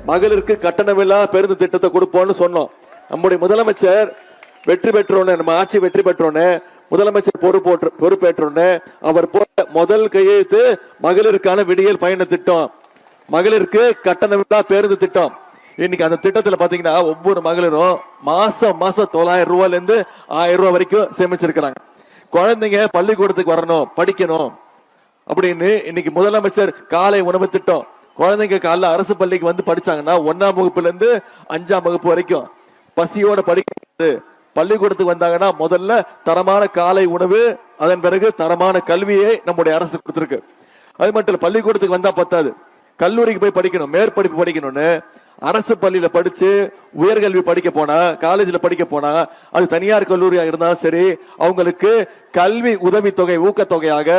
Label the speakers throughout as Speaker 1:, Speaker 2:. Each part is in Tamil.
Speaker 1: மகளிருக்கு கட்டணமில்லா பேருந்து திட்டத்தை கொடுப்போம்னு சொன்னோம். நம்முடைய முதலமைச்சர் வெற்றி பெற்றோன்னு, நம்ம ஆட்சி வெற்றி பெற்றோன்னு, முதலமைச்சர் பொறுப்பேற்றோன்னு அவர் போட்ட முதல் கையெழுத்து மகளிருக்கான விடியல் பயண திட்டம், மகளிருக்கு கட்டணமில்லா பேருந்து திட்டம். இன்னைக்கு அந்த திட்டத்துல பாத்தீங்கன்னா ஒவ்வொரு மகளிரும் மாசம் 900 ரூபாயில இருந்து 1000 ரூபாய் வரைக்கும் சேமிச்சிருக்கிறாங்க. குழந்தைங்க பள்ளிக்கூடத்துக்கு வரணும், படிக்கணும் அப்படின்னு இன்னைக்கு முதலமைச்சர் காலை உணவு திட்டம். குழந்தைங்க காலைல அரசு பள்ளிக்கு வந்து படிச்சாங்கன்னா 1ஆம் வகுப்புல இருந்து 5ஆம் வகுப்பு வரைக்கும் பசியோட படிக்கிறது. பள்ளிக்கூடத்துக்கு வந்தாங்கன்னா முதல்ல தரமான காலை உணவு, அதன் பிறகு தரமான கல்வியை நம்முடைய அரசு கொடுத்திருக்கு. அது மட்டும் இல்ல, பள்ளிக்கூடத்துக்கு வந்தா பத்தாது, கல்லூரிக்கு போய் படிக்கணும், மேற்படிப்பு படிக்கணும்னு அரசு பள்ளியில படிச்சு உயர்கல்வி படிக்க போனா, காலேஜில் படிக்க போனா, அது தனியார் கல்லூரியாக இருந்தாலும் சரி, அவங்களுக்கு கல்வி உதவி தொகை ஊக்கத்தொகையாக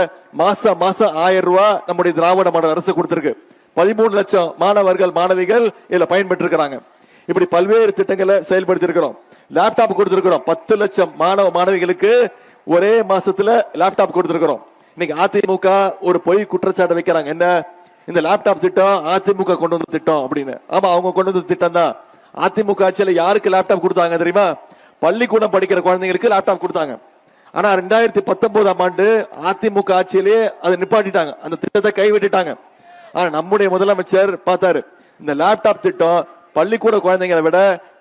Speaker 1: மாசம் 1000 ரூபாய் நம்முடைய திராவிட மாடல் அரசு கொடுத்திருக்கு. 13 லட்சம் மாணவர்கள் மாணவிகள் இதுல பயன்பெற்று இருக்கிறாங்க. இப்படி பல்வேறு திட்டங்களை செயல்படுத்தி இருக்கிறோம். லேப்டாப் கொடுத்திருக்கிறோம். 10 லட்சம் மாணவ மாணவிகளுக்கு ஒரே மாசத்துல லேப்டாப் கொடுத்திருக்கிறோம். இன்னைக்கு அதிமுக ஒரு பொய் குற்றச்சாட்டு வைக்கிறாங்க, என்ன இந்த லேப்டாப் திட்டம் அதிமுக கொண்டு வந்த திட்டம் அப்படின்னு. ஆமா, அவங்க கொண்டு வந்த திட்டம் தான். அதிமுக ஆட்சியில யாருக்கு லேப்டாப் கொடுத்தாங்க தெரியுமா? பள்ளிக்கூடம் படிக்கிற குழந்தைங்களுக்கு லேப்டாப் கொடுத்தாங்க. ஆனா 2019ஆம் ஆண்டு அதிமுக ஆட்சியிலேயே அதை நிப்பாட்டிட்டாங்க, அந்த திட்டத்தை கைவிட்டுட்டாங்க. ஆனா நம்முடைய முதலமைச்சர் பார்த்தாரு, இந்த லேப்டாப் திட்டம் பள்ளிக்கூட குழந்தைங்களை விட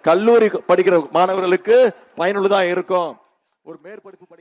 Speaker 1: கல்லூரி படிக்கிற மாணவர்களுக்கு பயனுள்ளதா இருக்கும். ஒரு மேற்படிப்பு படிக்க